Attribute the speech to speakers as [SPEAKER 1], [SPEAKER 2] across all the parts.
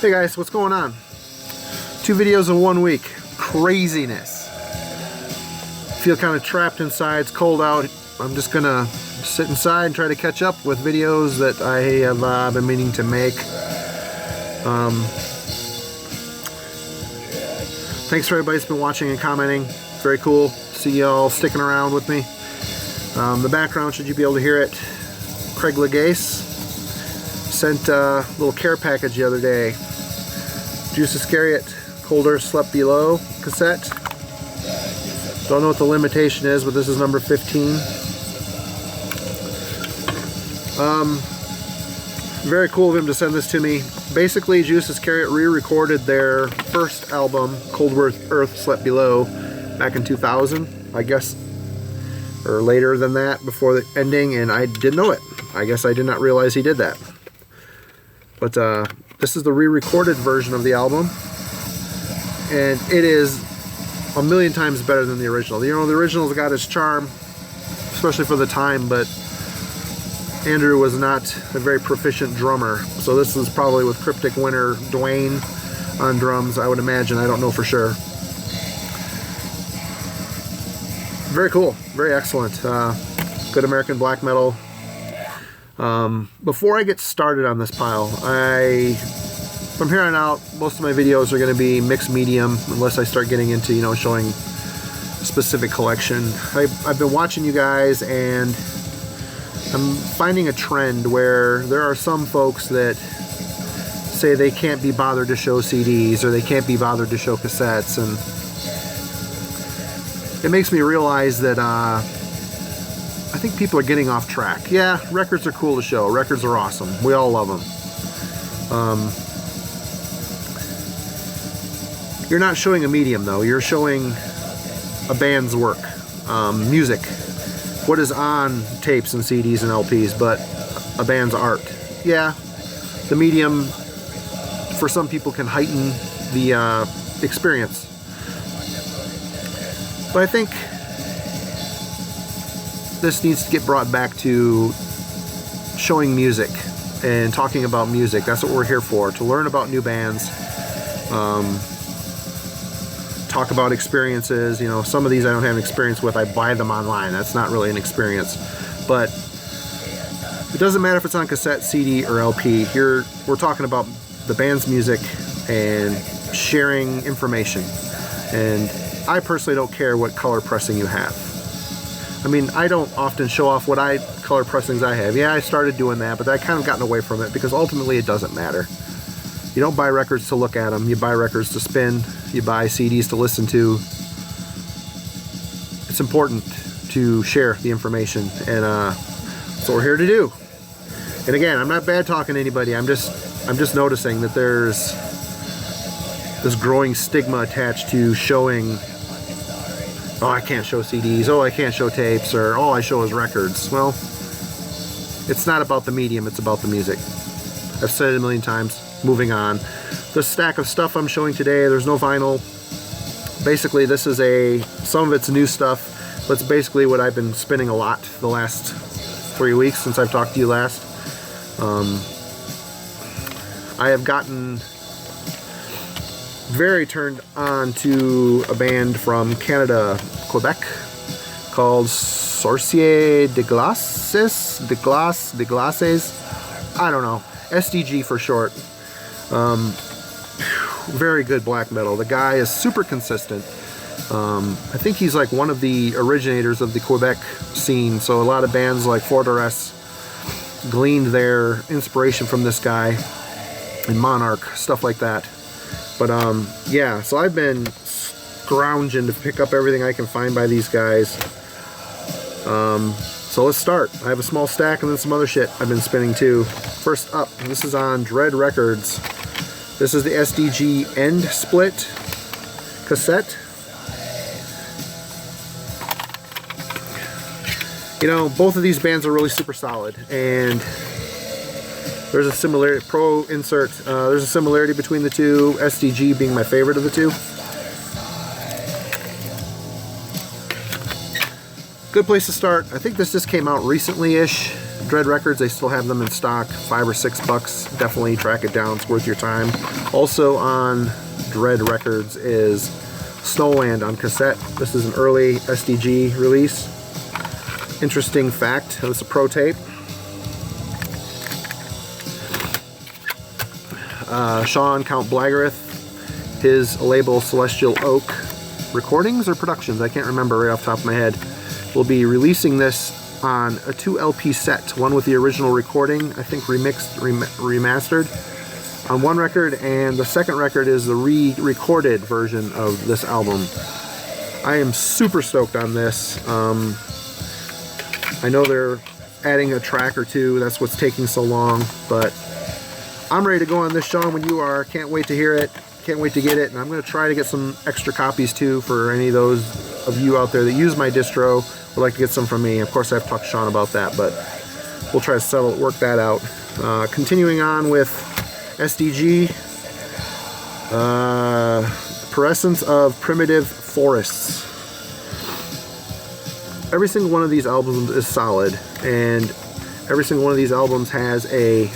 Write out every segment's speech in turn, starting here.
[SPEAKER 1] Hey guys, what's going on? 2 videos in 1 week. Craziness. Feel kind of trapped inside. It's cold out. I'm just gonna sit inside and try to catch up with videos that I have been meaning to make. Thanks for everybody that's been watching and commenting. Very cool. See y'all sticking around with me. The background, should you be able to hear it, Craig Legase sent a little care package the other day. Juice Iscariot, Cold Earth Slept Below cassette. Don't know what the limitation is, but this is number 15. Very cool of him to send this to me. Basically, Juice Iscariot re-recorded their first album, Cold Earth Slept Below, back in 2000, I guess, or later than that, before the ending, and I didn't know it. I guess I did not realize he did that. But this is the re-recorded version of the album, and it is a million times better than the original. You know, the original's got its charm, especially for the time, but Andrew was not a very proficient drummer, so this is probably with Cryptic Winter Dwayne on drums, I would imagine. I don't know for sure. Very cool, very excellent. Good American black metal. Before I get started on this pile, from here on out, most of my videos are going to be mixed medium, unless I start getting into, you know, showing specific collection. I've been watching you guys, and I'm finding a trend where there are some folks that say they can't be bothered to show CDs, or they can't be bothered to show cassettes, and it makes me realize that I think people are getting off track. Yeah, records are cool to show. Records are awesome. We all love them. You're not showing a medium, though. You're showing a band's work, music, what is on tapes and CDs and LPs, but a band's art. Yeah, the medium for some people can heighten the experience. But I think this needs to get brought back to showing music and talking about music. That's what we're here for, to learn about new bands, talk about experiences. You know, some of these I don't have an experience with. I buy them online. That's not really an experience. But it doesn't matter if it's on cassette, CD, or LP. We're talking about the band's music and sharing information. And I personally don't care what color pressing you have. I mean, I don't often show off what color pressings I have. Yeah, I started doing that, but I kind of gotten away from it because ultimately it doesn't matter. You don't buy records to look at them. You buy records to spin. You buy CDs to listen to. It's important to share the information, and that's what we're here to do. And again, I'm not bad talking to anybody. I'm just noticing that there's this growing stigma attached to showing. Oh, I can't show CDs, oh, I can't show tapes, or all I show is records. Well, it's not about the medium, it's about the music. I've said it a million times. Moving on. The stack of stuff I'm showing today, there's no vinyl. Basically, this is some of it's new stuff, but it's basically what I've been spinning a lot the last 3 weeks since I've talked to you last. I have gotten very turned on to a band from Canada, Quebec, called Sorcier de Glaces, I don't know, SDG for short. Very good black metal. The guy is super consistent. I think he's like one of the originators of the Quebec scene, so a lot of bands like Fortress gleaned their inspiration from this guy, and Monarch, stuff like that. But yeah, so I've been scrounging to pick up everything I can find by these guys. So let's start. I have a small stack and then some other shit I've been spinning too. First up, this is on Dread Records. This is the SDG End Split cassette. You know, both of these bands are really super solid, and there's a similarity, pro insert, there's a similarity between the two, SDG being my favorite of the two. Good place to start. I think this just came out recently-ish. Dread Records, they still have them in stock, $5 or $6. Definitely track it down, it's worth your time. Also on Dread Records is Snowland on cassette. This is an early SDG release. Interesting fact, it's a pro tape. Sean Count Blagareth, his label Celestial Oak Recordings or Productions, I can't remember right off the top of my head, will be releasing this on a 2 LP set, one with the original recording, I think remixed, remastered on one record, and the second record is the re-recorded version of this album. I am super stoked on this. I know they're adding a track or two, that's what's taking so long, but I'm ready to go on this, Sean, when you are. Can't wait to hear it, can't wait to get it, and I'm going to try to get some extra copies too for any of those of you out there that use my distro, would like to get some from me. Of course, I've talked to Sean about that, but we'll try to work that out. Continuing on with SDG, Perescence of Primitive Forests. Every single one of these albums is solid, and every single one of these albums has a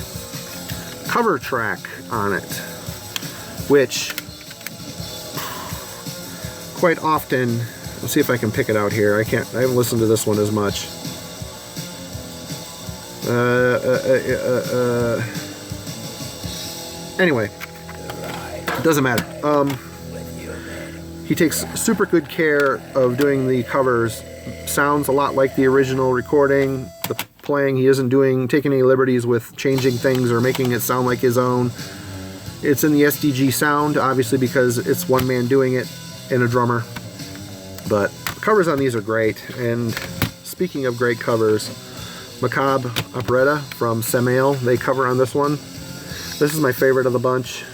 [SPEAKER 1] cover track on it, which quite often, let's see if I can pick it out here. I haven't listened to this one as much. Anyway, it doesn't matter. He takes super good care of doing the covers. Sounds a lot like the original recording. The playing, he isn't taking any liberties with changing things or making it sound like his own. It's in the SDG sound, obviously, because it's one man doing it and a drummer. But the covers on these are great. And speaking of great covers, Macabre Operetta from Semail, they cover on this one. This is my favorite of the bunch.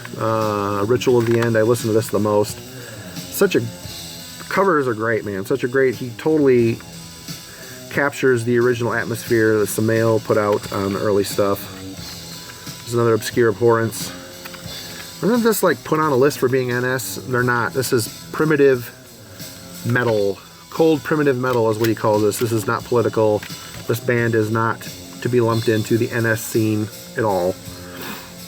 [SPEAKER 1] Ritual of the End, I listen to this the most. Covers are great, man. He totally captures the original atmosphere that Semail put out on the early stuff. There's another Obscure Abhorrence. Isn't this like put on a list for being NS? They're not. This is primitive metal. Cold primitive metal is what he calls this. This is not political. This band is not to be lumped into the NS scene at all,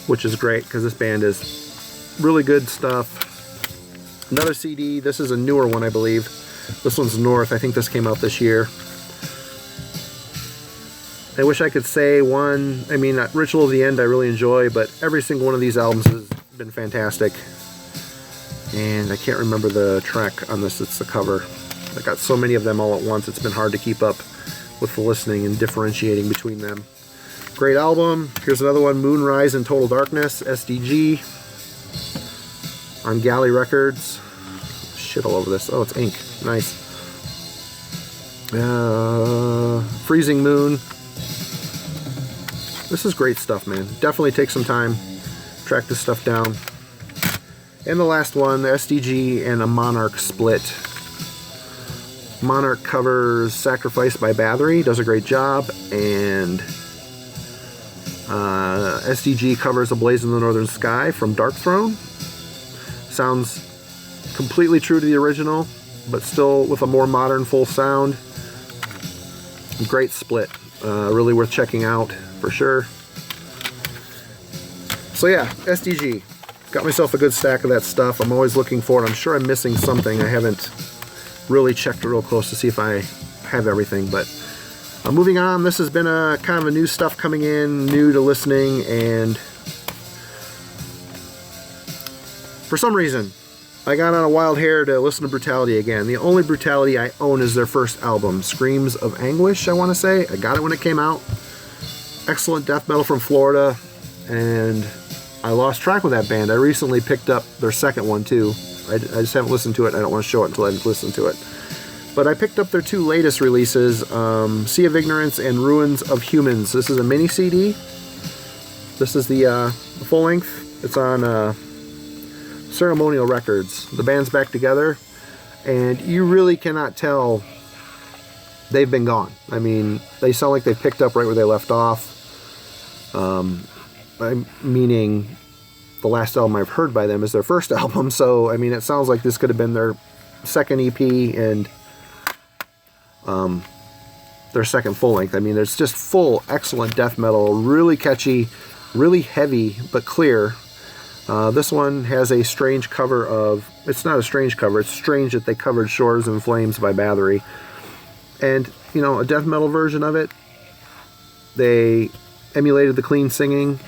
[SPEAKER 1] which is great because this band is really good stuff. Another CD. This is a newer one, I believe. This one's North. I think this came out this year. I wish I could say one. I mean, Ritual of the End I really enjoy, but every single one of these albums has been fantastic. And I can't remember the track on this. It's the cover. I got so many of them all at once. It's been hard to keep up with the listening and differentiating between them. Great album. Here's another one, Moonrise in Total Darkness, SDG, on Galley Records. Shit all over this. Oh, it's ink. Nice. Freezing Moon. This is great stuff, man. Definitely take some time, track this stuff down. And the last one, the SDG and a Monarch split. Monarch covers Sacrifice by Bathory, does a great job, and SDG covers A Blaze in the Northern Sky from Dark Throne. Sounds completely true to the original, but still with a more modern full sound. Great split. Really worth checking out for sure. So yeah, SDG. Got myself a good stack of that stuff. I'm always looking for it. I'm sure I'm missing something. I haven't really checked real close to see if I have everything, but moving on. This has been a kind of a new stuff coming in, new to listening, and for some reason I got on a wild hair to listen to Brutality again. The only Brutality I own is their first album, Screams of Anguish, I want to say. I got it when it came out. Excellent death metal from Florida, and I lost track with that band. I recently picked up their second one too. I just haven't listened to it. I don't want to show it until I listen to it. But I picked up their two latest releases, Sea of Ignorance and Ruins of Humans. This is a mini CD. This is the full length. It's on Ceremonial Records. The band's back together, and you really cannot tell they've been gone. I mean, they sound like they picked up right where they left off. Meaning the last album I've heard by them is their first album, so I mean, it sounds like this could have been their second EP, and their second full length. I mean, it's just full, excellent death metal, really catchy, really heavy, but clear. This one has a strange cover of, it's not a strange cover, it's strange that they covered Shores in Flames by Bathory. And, you know, a death metal version of it, they emulated the clean singing.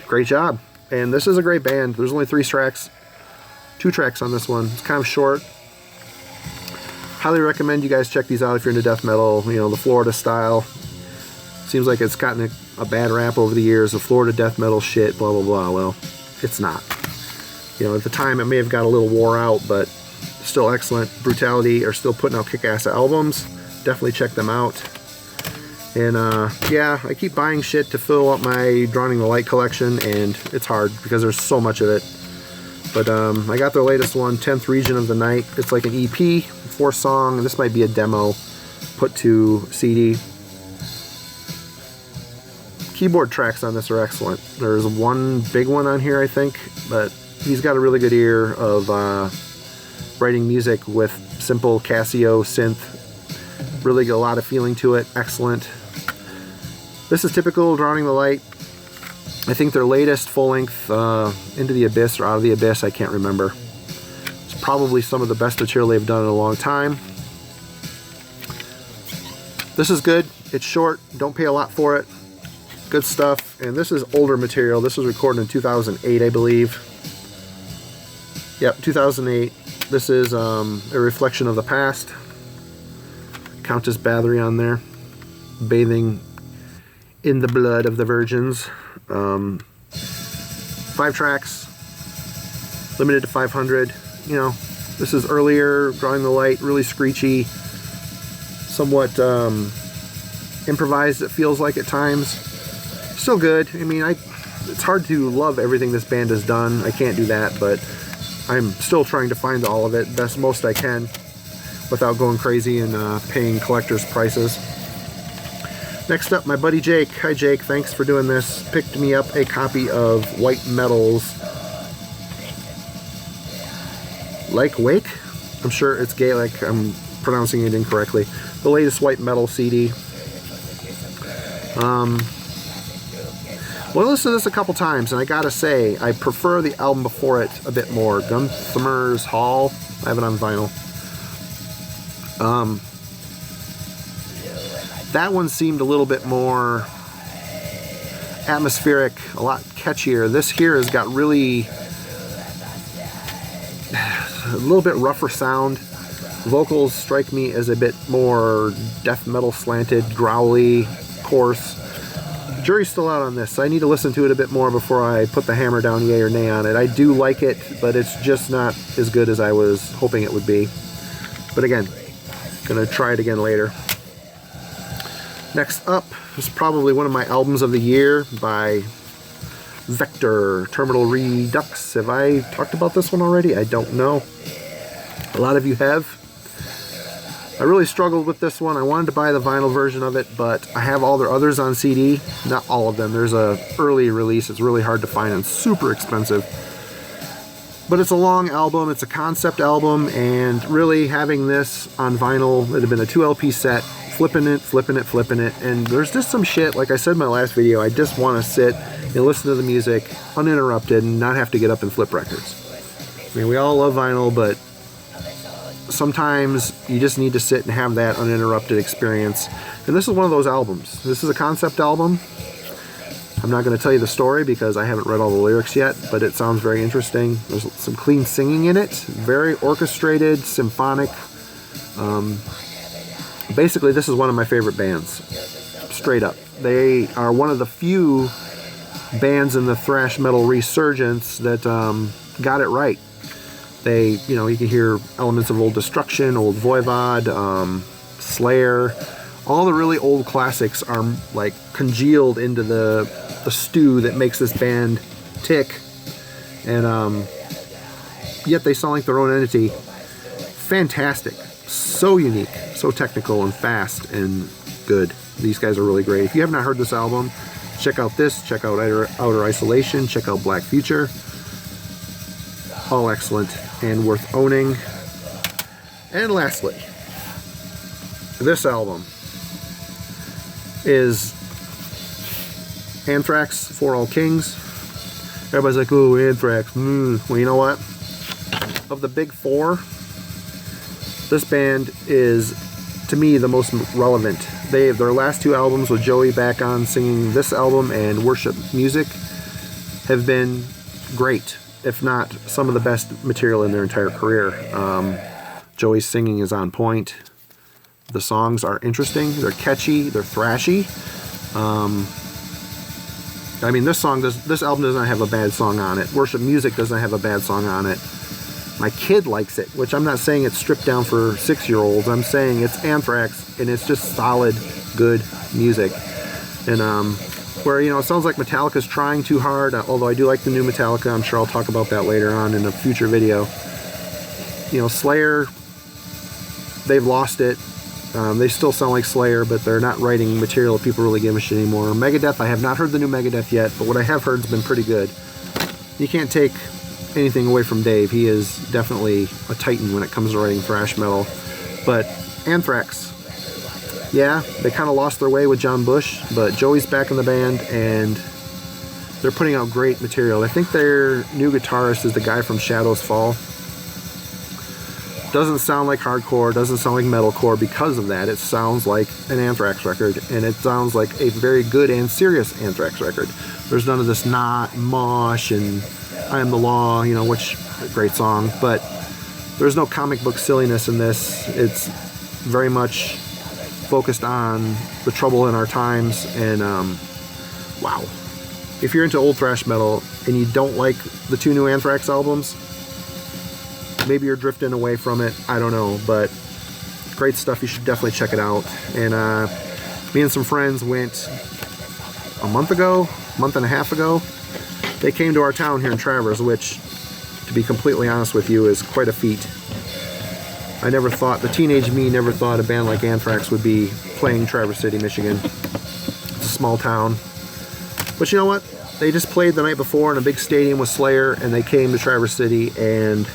[SPEAKER 1] Great job. And this is a great band. There's only 2 tracks on this one. It's kind of short. Highly recommend you guys check these out if you're into death metal, you know, the Florida style. Seems like it's gotten a bad rap over the years, the Florida death metal shit, blah, blah, blah. Well, it's not. You know, at the time it may have got a little wore out, but still excellent. Brutality are still putting out kick-ass albums. Definitely check them out. And yeah, I keep buying shit to fill up my Drowning the Light collection, and it's hard because there's so much of it. But I got their latest one, 10th Region of the Night. It's like an EP, 4-song, and this might be a demo put to CD. Keyboard tracks on this are excellent. There's one big one on here, I think, but he's got a really good ear of writing music with simple Casio synth. Really got a lot of feeling to it. Excellent. This is typical Drowning the Light. I think their latest full-length, Into the Abyss or Out of the Abyss, I can't remember. It's probably some of the best material they've done in a long time. This is good. It's short. Don't pay a lot for it. Good stuff. And this is older material. This was recorded in 2008, I believe. Yep, 2008. This is a reflection of the past. Countess Bathory on there, bathing in the blood of the virgins. 5 tracks, limited to 500. You know, this is earlier, Drawing the Light, really screechy, somewhat improvised, it feels like at times. Still good. I mean, it's hard to love everything this band has done. I can't do that, but I'm still trying to find all of it, best most I can, without going crazy and paying collector's prices. Next up, my buddy Jake. Hi Jake, thanks for doing this. Picked me up a copy of White Metal's Like Wake? I'm sure it's Gaelic, I'm pronouncing it incorrectly. The latest White Metal CD. Well, I listened to this a couple times, and I gotta say, I prefer the album before it a bit more. Gunther's Hall. I have it on vinyl. That one seemed a little bit more atmospheric, a lot catchier. This here has got really a little bit rougher sound. Vocals strike me as a bit more death metal slanted, growly, coarse. Jury's still out on this, so I need to listen to it a bit more before I put the hammer down yay or nay on it. I do like it, but it's just not as good as I was hoping it would be. But again, gonna try it again later. Next up is probably one of my albums of the year by Vector, Terminal Redux. Have I talked about this one already? I don't know. A lot of you have. I really struggled with this one. I wanted to buy the vinyl version of it, but I have all their others on CD. Not all of them. There's a early release. It's really hard to find and super expensive. But it's a long album. It's a concept album, and really having this on vinyl, it had been a 2 LP set, flipping it, and there's just some shit, like I said in my last video, I just want to sit and listen to the music uninterrupted and not have to get up and flip records. I mean, we all love vinyl, but sometimes you just need to sit and have that uninterrupted experience. And this is one of those albums. This is a concept album. I'm not going to tell you the story because I haven't read all the lyrics yet, but it sounds very interesting. There's some clean singing in it, very orchestrated, symphonic. Basically, this is one of my favorite bands, straight up. They are one of the few bands in the thrash metal resurgence that got it right. They, you know, you can hear elements of Old Destruction, Old Voivod, Slayer. All the really old classics are like congealed into the stew that makes this band tick, and yet they sound like their own entity. Fantastic, so unique, so technical and fast and good. These guys are really great. If you have not heard this album, check out this, check out Outer Isolation, check out Black Future. All excellent and worth owning. And lastly, this album. is Anthrax, For All Kings. Everybody's like, oh, Anthrax. Well, you know what? Of the big four, this band is, to me, the most relevant. Their last two albums with Joey back on singing this album and Worship Music have been great, if not some of the best material in their entire career. Joey's singing is on point. The songs are interesting. They're catchy. They're thrashy. I mean, this album does not have a bad song on it. Worship Music doesn't have a bad song on it. My kid likes it, which I'm not saying it's stripped down for 6-year-olds. I'm saying it's Anthrax, and it's just solid, good music. And where, you know, it sounds like Metallica's trying too hard, although I do like the new Metallica. I'm sure I'll talk about that later on in a future video. You know, Slayer, they've lost it. They still sound like Slayer, but they're not writing material that people really give a shit anymore. Megadeth, I have not heard the new Megadeth yet, but what I have heard has been pretty good. You can't take anything away from Dave. He is definitely a titan when it comes to writing thrash metal. But Anthrax, yeah, they kind of lost their way with John Bush, but Joey's back in the band, and they're putting out great material. I think their new guitarist is the guy from Shadows Fall. Doesn't sound like hardcore, doesn't sound like metalcore because of that. It sounds like an Anthrax record, and it sounds like a very good and serious Anthrax record. There's none of this mosh and I Am the Law, you know, which a great song, but there's no comic book silliness in this. It's very much focused on the trouble in our times, and wow. If you're into old thrash metal and you don't like the two new Anthrax albums, maybe you're drifting away from it. I don't know, but great stuff. You should definitely check it out. And me and some friends went a month and a half ago. They came to our town here in Traverse, which, to be completely honest with you, is quite a feat. I never thought, the teenage me never thought a band like Anthrax would be playing Traverse City, Michigan. It's a small town. But you know what? They just played the night before in a big stadium with Slayer, and they came to Traverse City, and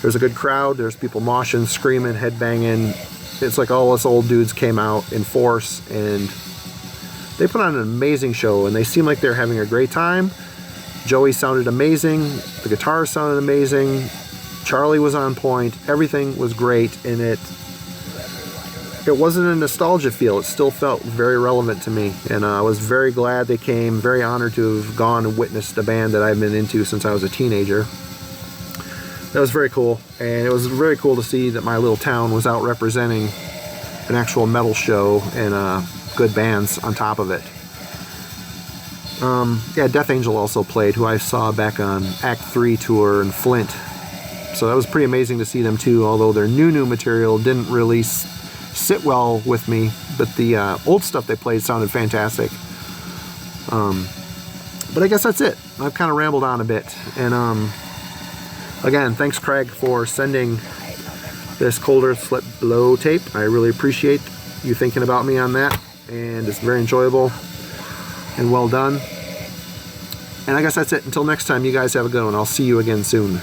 [SPEAKER 1] there's a good crowd. There's people moshing, screaming, headbanging. It's like all us old dudes came out in force, and they put on an amazing show, and they seemed like they were having a great time. Joey sounded amazing. The guitar sounded amazing. Charlie was on point. Everything was great, and it wasn't a nostalgia feel. It still felt very relevant to me, and I was very glad they came. Very honored to have gone and witnessed a band that I've been into since I was a teenager. That was very cool, and it was very cool to see that my little town was out representing an actual metal show and good bands on top of it. Yeah, Death Angel also played, who I saw back on Act 3 tour in Flint. So that was pretty amazing to see them too, although their new material didn't really sit well with me, but the old stuff they played sounded fantastic. But I guess that's it. I've kind of rambled on a bit, and again, thanks Craig for sending this Cold Earth Slip Below tape. I really appreciate you thinking about me on that, and it's very enjoyable and well done. And I guess that's it. Until next time, you guys have a good one. I'll see you again soon.